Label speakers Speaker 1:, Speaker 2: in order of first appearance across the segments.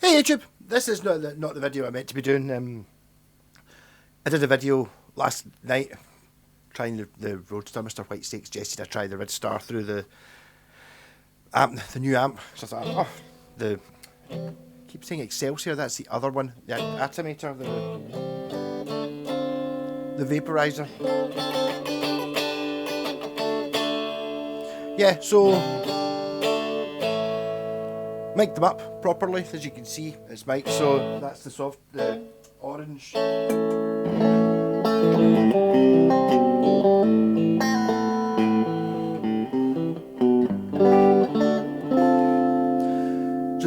Speaker 1: Hey YouTube, this is not the video I meant to be doing. I did a video last night trying the Roadster. Mr. Whitesnake suggested I try the Red Star through the amp, the new amp. So I thought, the I keep saying Excelsior. That's the other one, the Atomator, the vaporizer. Yeah, so mic'd them up properly, as you can see. It's mic'd, so that's the orange. So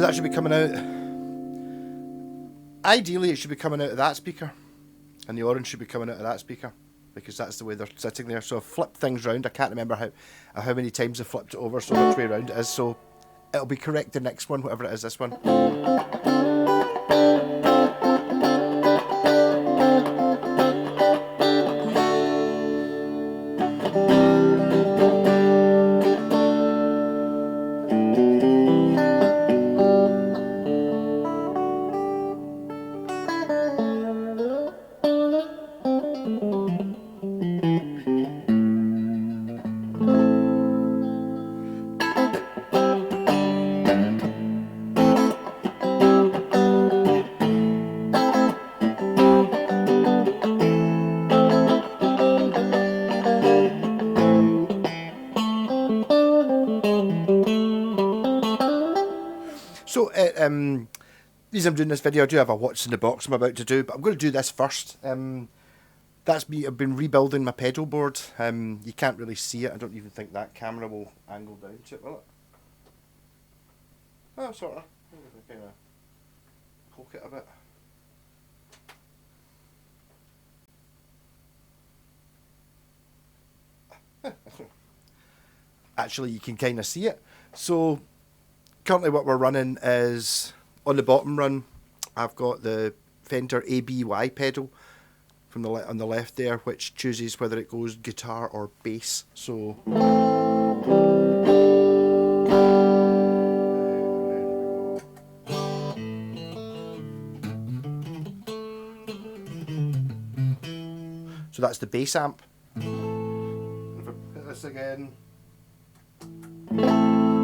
Speaker 1: that should be coming out. Ideally, it should be coming out of that speaker, and the orange should be coming out of that speaker, because that's the way they're sitting there. So I've flipped things round. I can't remember how many times I flipped it over, so which way round it is. So it'll be correct the next one, whatever it is, this one. So, the reason I'm doing this video, I do have a what's in the box I'm about to do, but I'm going to do this first. That's me. I've been rebuilding my pedal board. You can't really see it. I don't even think that camera will angle down to it, will it? Oh, sort of. Kind of poke it a bit. Actually, you can kind of see it. So currently what we're running is, on the bottom run, I've got the Fender ABY pedal from on the left there, which chooses whether it goes guitar or bass. So that's the bass amp. If I hit this again,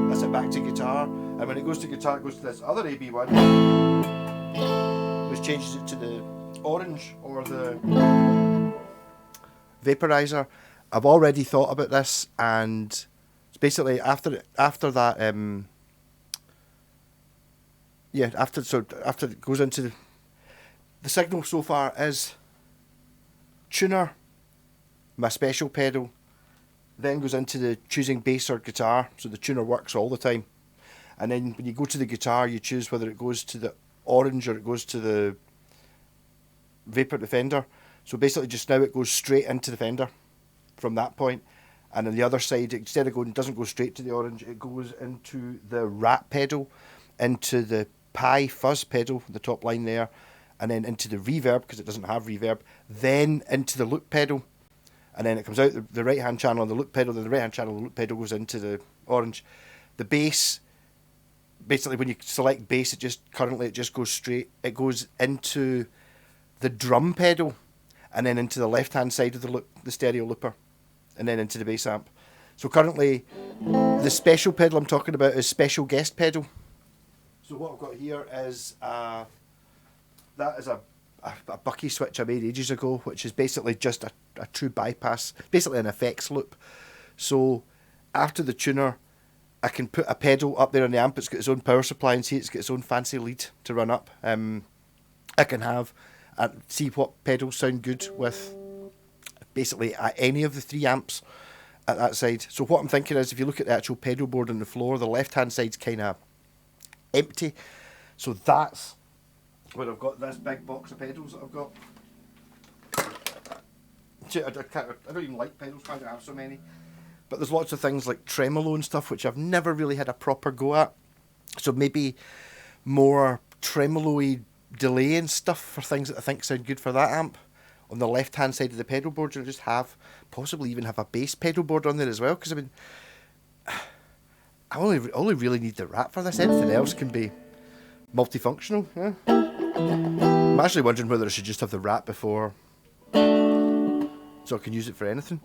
Speaker 1: that's it back to guitar, and when it goes to guitar it goes to this other AB one, which changes it to the orange or the vaporizer. I've already thought about this, and it's basically after that after it goes into the signal so far is tuner, my special pedal, then goes into the choosing bass or guitar, so the tuner works all the time. And then when you go to the guitar, you choose whether it goes to the orange or it goes to the Fender. So basically just now it goes straight into the Fender from that point. And on the other side, instead of going, it doesn't go straight to the orange, it goes into the rat pedal, into the Pi fuzz pedal, the top line there, and then into the reverb, because it doesn't have reverb, then into the loop pedal. And then it comes out the right hand channel on the loop pedal, then the right hand channel on the loop pedal goes into the orange. The bass, basically when you select bass, it just goes straight, it goes into the drum pedal, and then into the left hand side of the stereo looper, and then into the bass amp. So currently the special pedal I'm talking about is special guest pedal. So what I've got here is that is a Bucky switch I made ages ago, which is basically just a true bypass, basically an effects loop. So after the tuner, I can put a pedal up there on the amp. It's got its own power supply, and see it's got its own fancy lead to run up. I can have see what pedals sound good with basically any of the three amps at that side. So what I'm thinking is, if you look at the actual pedal board on the floor, the left hand side's kind of empty. So that's where I've got this big box of pedals that I've got. I don't even like pedals, I don't have so many. But there's lots of things like tremolo and stuff which I've never really had a proper go at. So maybe more tremolo-y delay and stuff for things that I think sound good for that amp. On the left hand side of the pedal board, you'll just possibly even have a bass pedal board on there as well, because I mean, I only really need the rat for this. Anything else can be multifunctional, yeah. I'm actually wondering whether I should just have the rat before, so I can use it for anything.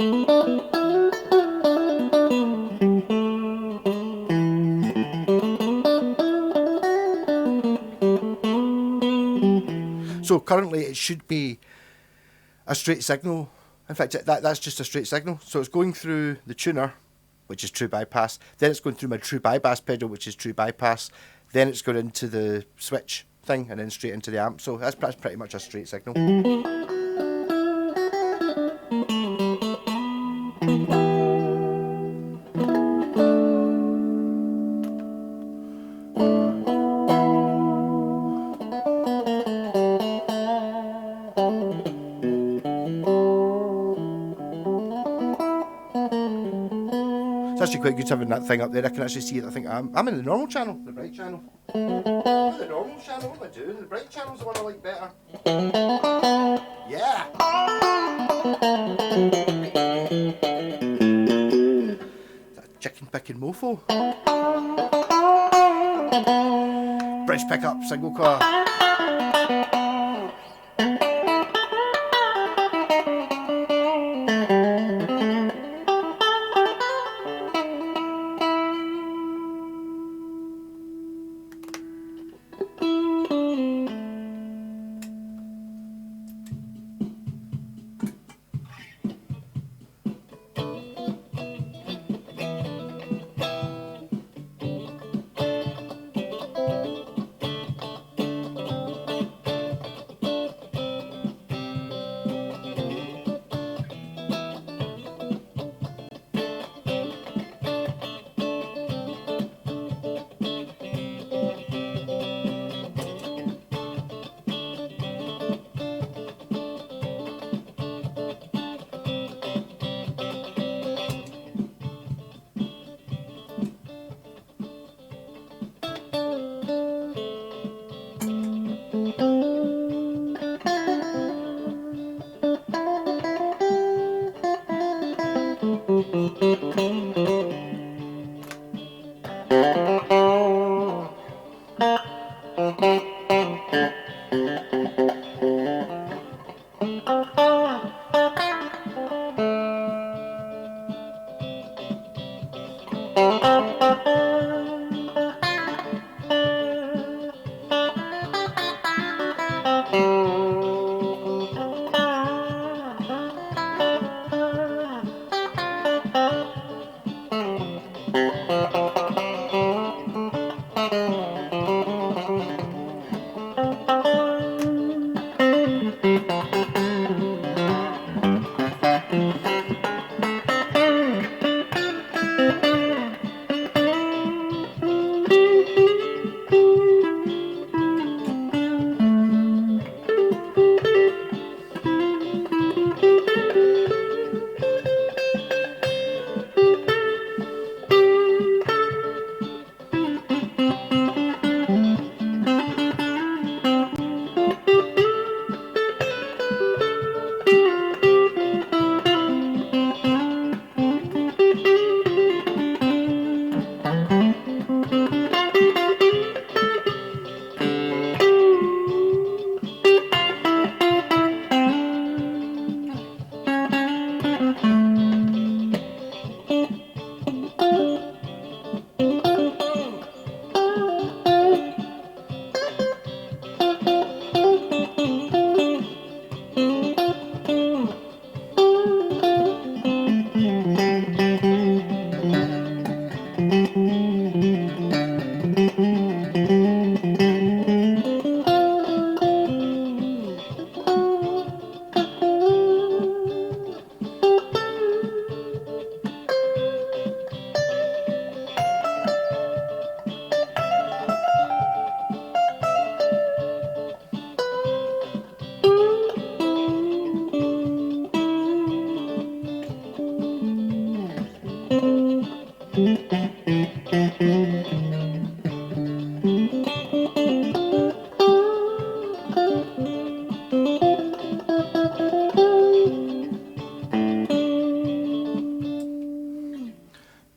Speaker 1: So currently it should be a straight signal. In fact, that's just a straight signal. So it's going through the tuner, which is true bypass. Then it's going through my true bypass pedal, which is true bypass. Then it's going into the switch thing and then straight into the amp. So that's pretty much a straight signal. It's actually quite good having that thing up there. I can actually see it. I think I'm in the normal channel, the bright channel. I'm in the normal channel. What am I doing? The bright channel's the one I like better. Yeah. Is that a chicken picking mofo? Bridge pickup, single car.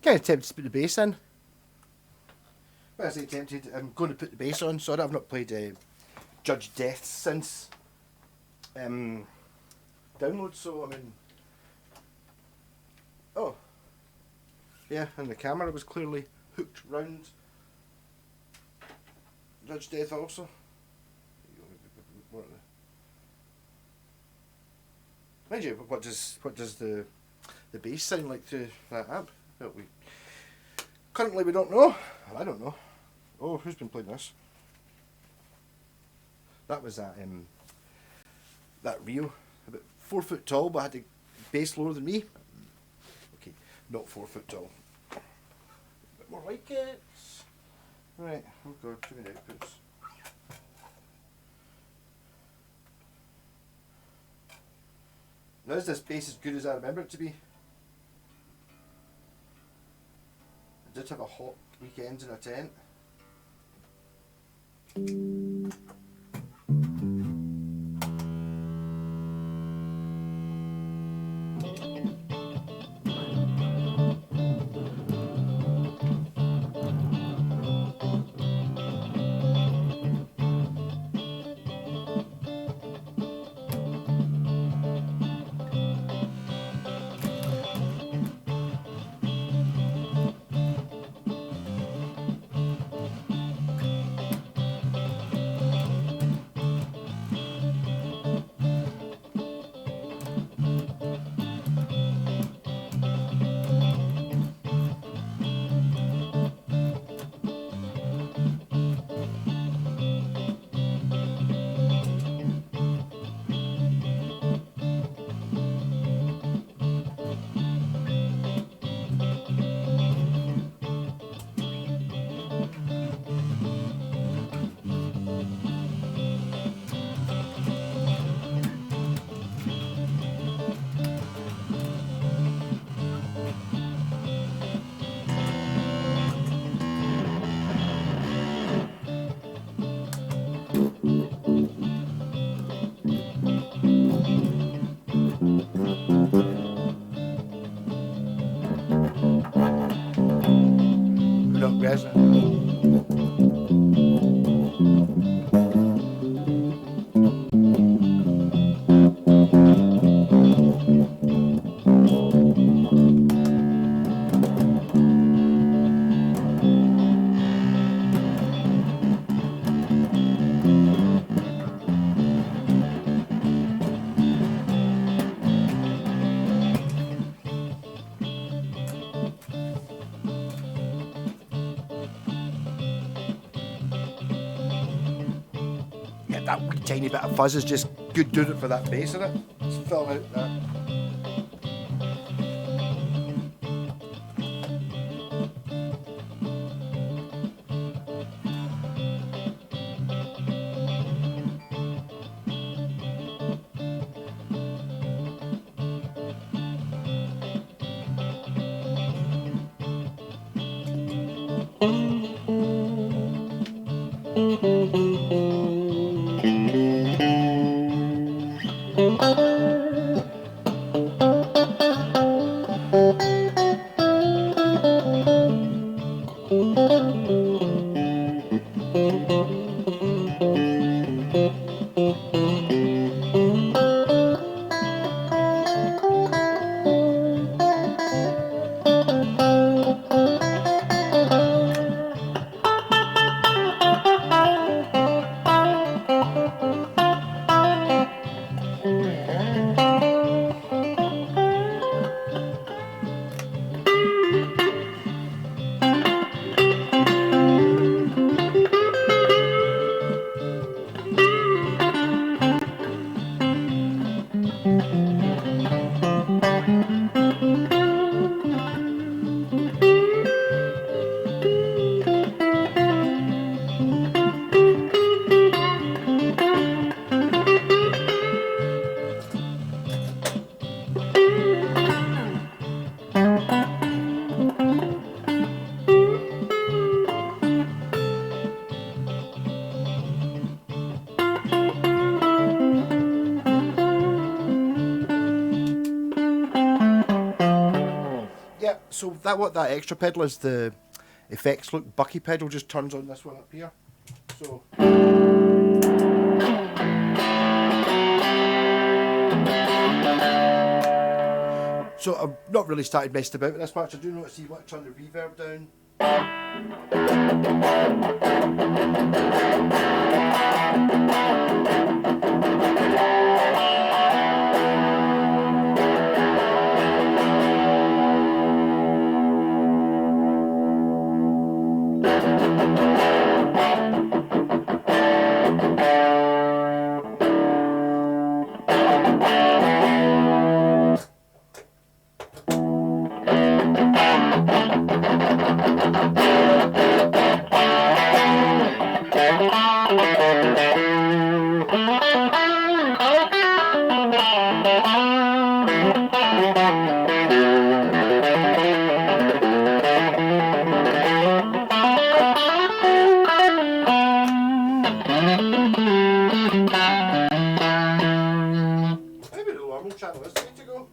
Speaker 1: Kind of tempted to put the bass in. But seriously tempted. I'm going to put the bass on. Sorry, I've not played Judge Death since download. So I mean, oh yeah, and the camera was clearly hooked round Judge Death also. Mind you, what does the bass sound like through that amp? Well, currently we don't know. I don't know. Oh, who's been playing this? That was that Rio, about 4 foot tall, but had the bass lower than me. Okay, not 4 foot tall. A bit more like it. Right. Oh god, too many outputs. Now is this bass as good as I remember it to be? I did have a hot weekend in a tent. Look, resonant. Yeah, that wee tiny bit of fuzz is just good doing it for that bass in it. It's filling out that. So that what that extra pedal is the effects. Look, Bucky pedal just turns on this one up here. So I've not really started messing about with this much. I do notice you want to turn the reverb down. Maybe the normal channel is the way to go.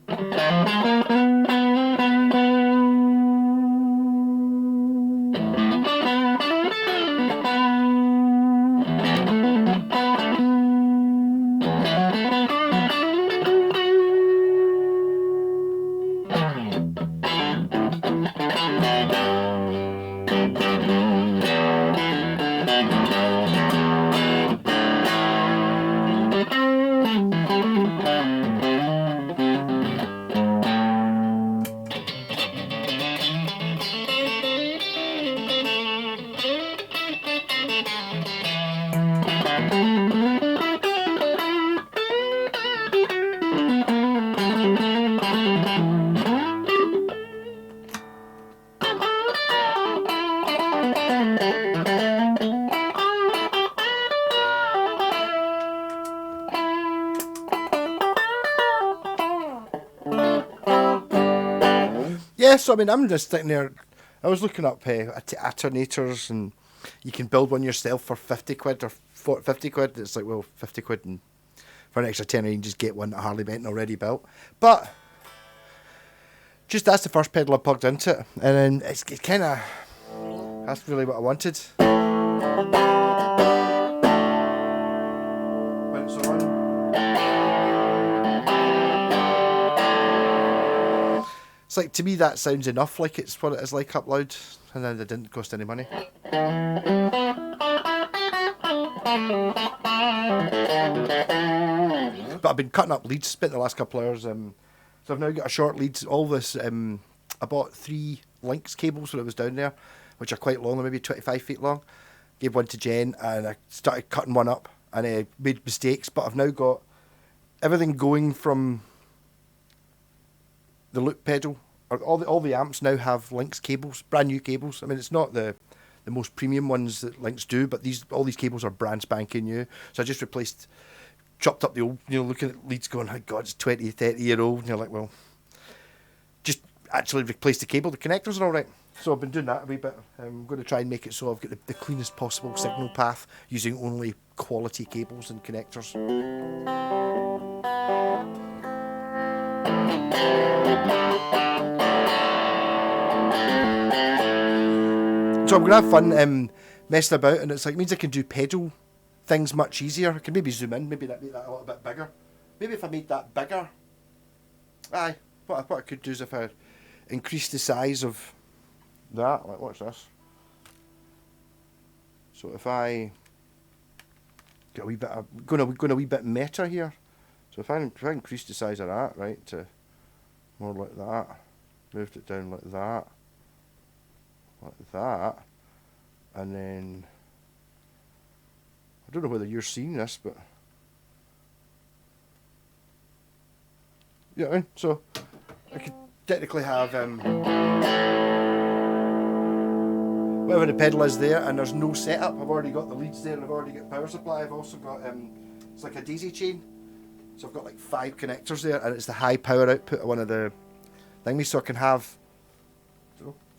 Speaker 1: Yeah, so I mean, I'm just sitting there. I was looking up alternators, and you can build one yourself for 50 quid or 50 quid. It's like, well, 50 quid, and for an extra tenner, you can just get one at Harley Benton already built. But just that's the first pedal I plugged into it, and then it's kind of, that's really what I wanted. When it's on. It's like, to me, that sounds enough like it's what it is like up loud, and then it didn't cost any money. But I've been cutting up leads, spent the last couple of hours, so I've now got a short lead. All this, I bought 3 Lynx cables when I was down there, which are quite long, maybe 25 feet long. Gave one to Jen, and I started cutting one up, and I made mistakes, but I've now got everything going from the loop pedal. All the amps now have Lynx cables, brand new cables. I mean, it's not the most premium ones that Lynx do, but all these cables are brand spanking new. So I just chopped up the old, looking at leads going, oh God, it's 20, 30-year-old. And you're like, well, just actually replace the cable. The connectors are all right. So I've been doing that a wee bit. I'm going to try and make it so I've got the cleanest possible signal path using only quality cables and connectors. So I'm going to have fun messing about, and it's like, means I can do pedal things much easier. I can maybe zoom in, maybe make that a little bit bigger. Maybe if I made that bigger, what I could do is if I increase the size of that, like what's this? So if I get a wee bit, going a wee bit meta here. So if I increase the size of that, right, to more like that, moved it down like that, and then I don't know whether you're seeing this, but yeah, so I could technically have whatever the pedal is there, and there's no setup. I've already got the leads there, and I've already got power supply. I've also got it's like a daisy chain, so I've got like 5 connectors there, and it's the high power output of one of the thingies, so I can have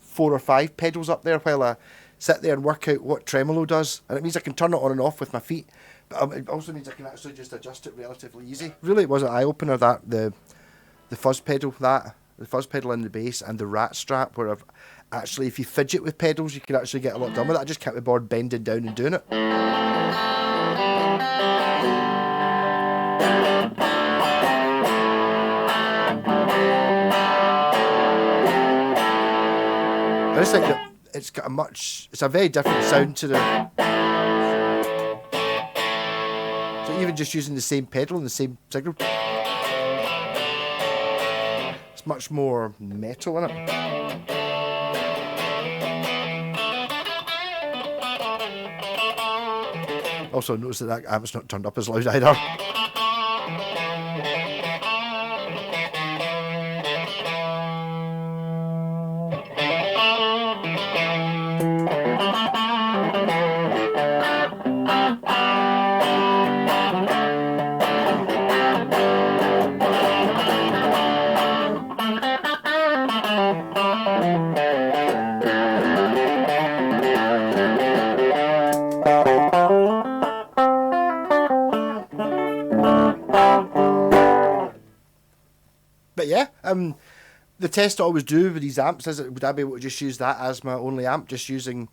Speaker 1: 4 or 5 pedals up there while I sit there and work out what tremolo does, and it means I can turn it on and off with my feet, but it also means I can actually just adjust it relatively easy. Really, it was an eye-opener, that the fuzz pedal, the fuzz pedal in the bass, and the rat strap, where I've actually, if you fidget with pedals, you can actually get a lot done with it. I just can't be bored bending down and doing it. I just think that it's a very different sound to the... So even just using the same pedal and the same signal, it's much more metal in it. Also notice that amp's not turned up as loud either. But yeah, the test I always do with these amps is, would I be able to just use that as my only amp, just using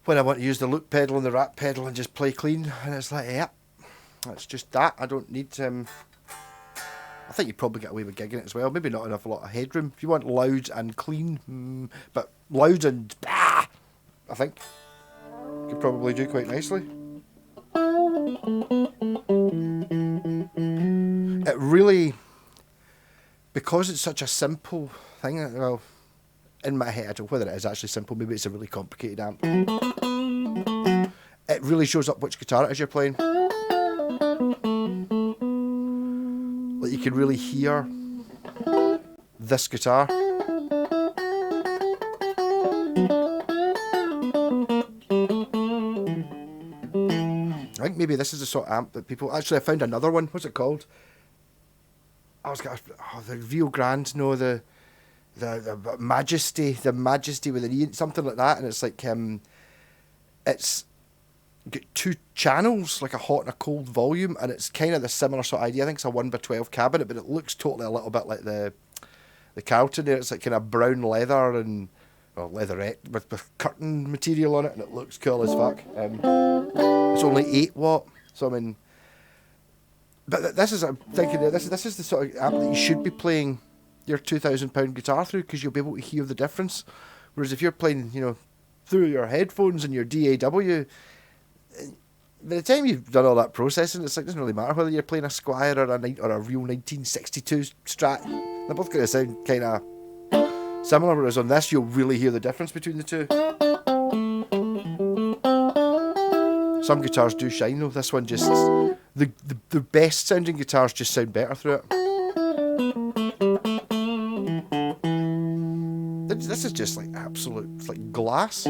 Speaker 1: when I want to use the loop pedal and the rat pedal and just play clean? And it's like, yeah, that's just that. I don't need I think you'd probably get away with gigging it as well. Maybe not enough a lot of headroom. If you want loud and clean, but loud and I think you could probably do quite nicely. It really, because it's such a simple thing, well, in my head, I don't know whether it is actually simple, maybe it's a really complicated amp. It really shows up which guitar it is you're playing. Like you can really hear this guitar. I think maybe this is the sort of amp that people... Actually, I found another one. What's it called? The Rio Grande, no, the Majesty with an E, something like that, and it's like it's got two channels, like a hot and a cold volume, and it's kind of the similar sort of idea. I think it's a 1x12 cabinet, but it looks totally a little bit like the Carlton there. It's like kind of brown leather and leatherette with curtain material on it, and it looks cool as fuck. It's only 8 watt, so I mean. But this is, I'm thinking, this is the sort of amp that you should be playing your £2,000 guitar through, because you'll be able to hear the difference. Whereas if you're playing, through your headphones and your DAW, by the time you've done all that processing, it's like, it doesn't really matter whether you're playing a Squire or a real 1962 Strat. They're both going to sound kind of similar, whereas on this you'll really hear the difference between the two. Some guitars do shine though. This one just... The best sounding guitars just sound better through it. This is just like absolute... It's like glass.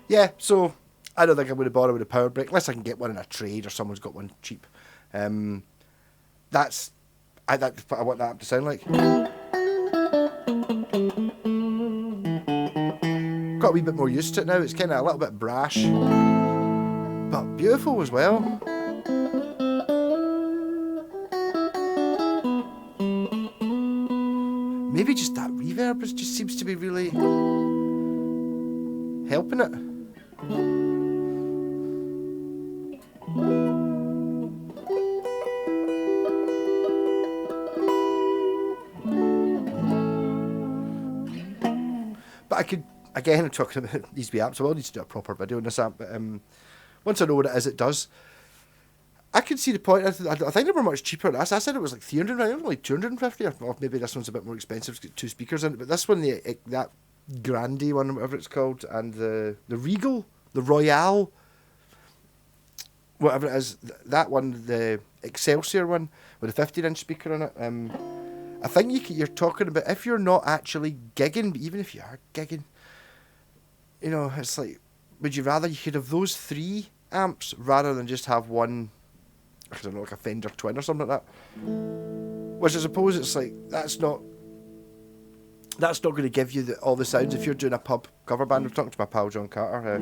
Speaker 1: Yeah, so I don't think I'm going to bother with a power brick unless I can get one in a trade or someone's got one cheap. That's what I want that amp to sound like. Got a wee bit more used to it now. It's kind of a little bit brash, but beautiful as well. Maybe just that reverb. just seems to be really helping it. But I could, again, I'm talking about these wee amps. I will need to do a proper video on this amp, but once I know what it is, it does. I could see the point. I think they were much cheaper. I said it was like 300, it was like 250, or maybe this one's a bit more expensive. It's got 2 speakers in it, but this one, that Grande one, whatever it's called, and the Regal, the Royale, whatever it is, that one, the Excelsior one with a 15-inch speaker in it. I think you're talking about, if you're not actually gigging, but even if you are gigging, you know, it's like, would you rather you could have those 3 amps rather than just have one, I don't know, like a Fender Twin or something like that? Which I suppose it's like, that's not going to give you all the sounds. If you're doing a pub cover band, I was talking to my pal John Carter,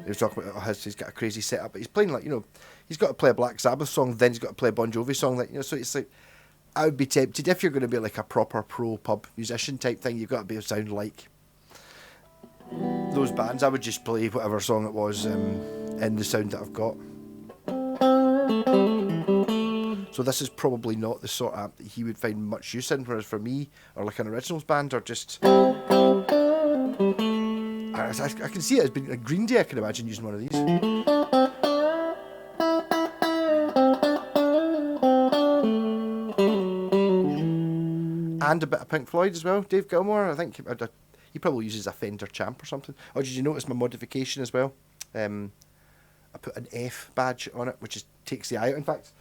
Speaker 1: he was talking about he's got a crazy setup, but he's playing, like, you know, he's got to play a Black Sabbath song, then he's got to play a Bon Jovi song, like, you know, so it's like, I would be tempted, if you're going to be like a proper pro pub musician type thing, you've got to be sound like those bands. I would just play whatever song it was in the sound that I've got. So this is probably not the sort of amp that he would find much use in, whereas for me, or like an originals band, or just, I can see it as being a Green Day. I can imagine using one of these. And a bit of Pink Floyd as well. Dave Gilmour, I think he probably uses a Fender Champ or something. Oh, did you notice my modification as well? I put an F badge on it, which takes the eye out. In fact,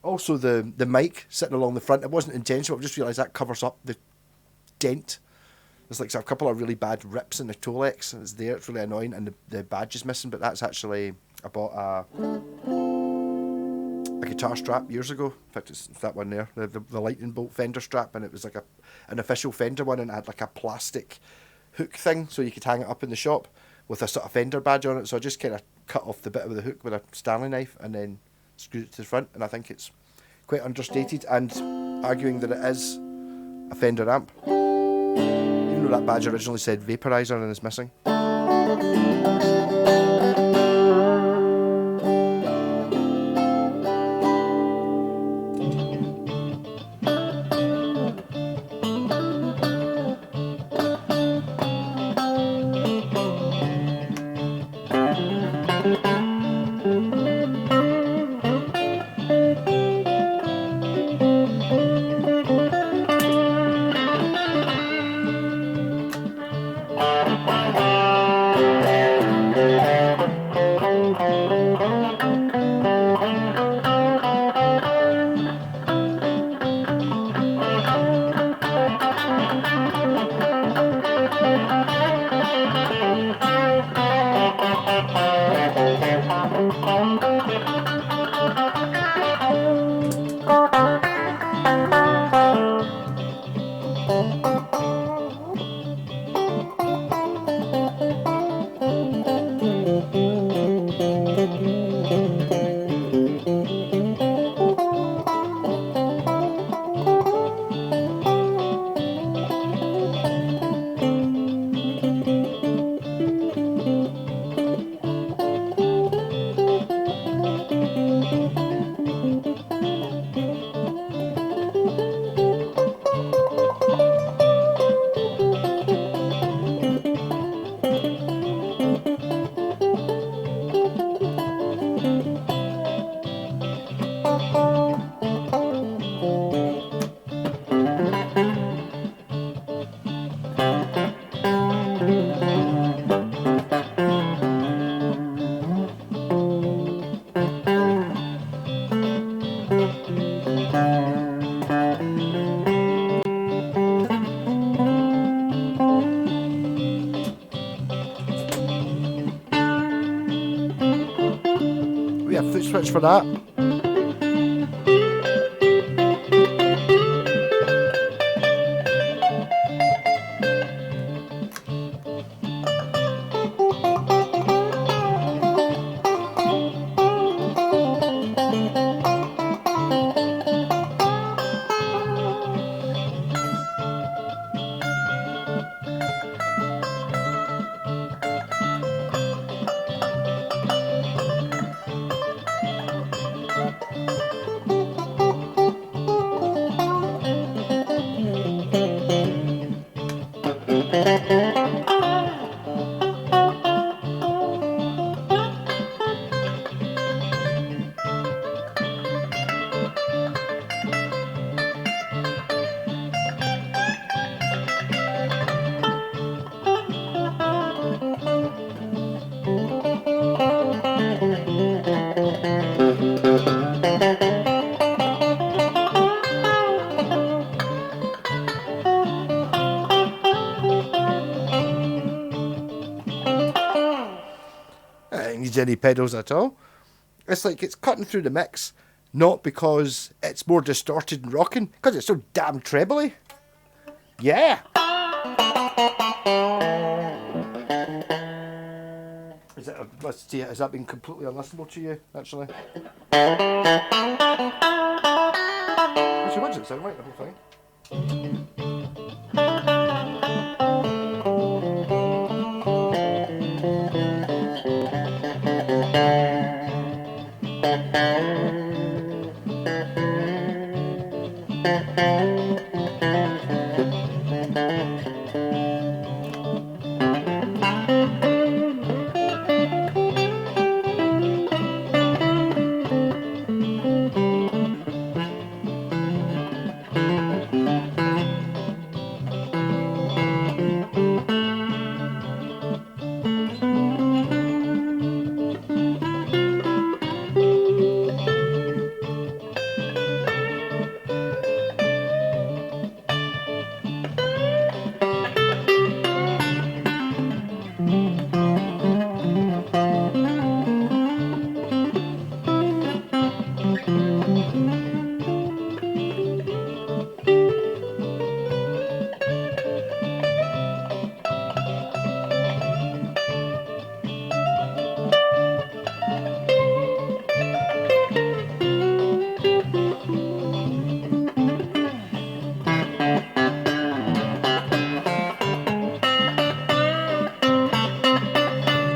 Speaker 1: also the mic sitting along the front, it wasn't intentional, I've just realised that covers up the dent. There's like a couple of really bad rips in the Tolex, and it's there, it's really annoying, and the badge is missing, but that's actually, I bought a guitar strap years ago. In fact, it's that one there, the lightning bolt Fender strap, and it was like an official Fender one, and it had like a plastic hook thing, so you could hang it up in the shop with a sort of Fender badge on it. So I just kind of cut off the bit of the hook with a Stanley knife and then screwed it to the front, and I think it's quite understated, and arguing that it is a Fender amp, even though that badge originally said vaporizer and is missing. We have foot switch for that. any pedals at all. It's like it's cutting through the mix, not because it's more distorted and rocking, because it's so damn trebly. Yeah. Is it? Let's see. Has that been completely unlistenable to you? Actually. Actually, what does it sound like? The whole thing.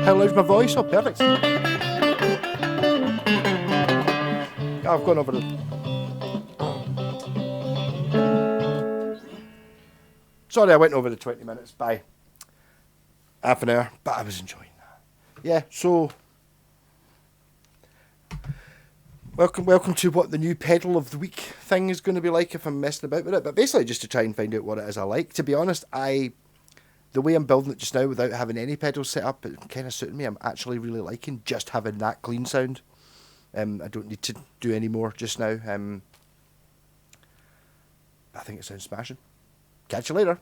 Speaker 1: How loud's my voice? Oh, perfect. I've gone over the... Sorry, I went over the 20 minutes by half an hour, but I was enjoying that. Yeah, so... Welcome to what the new pedal of the week thing is going to be like if I'm messing about with it. But basically just to try and find out what it is I like. To be honest, the way I'm building it just now without having any pedals set up, it kind of suiting me. I'm actually really liking just having that clean sound. I don't need to do any more just now. I think it sounds smashing. Catch you later.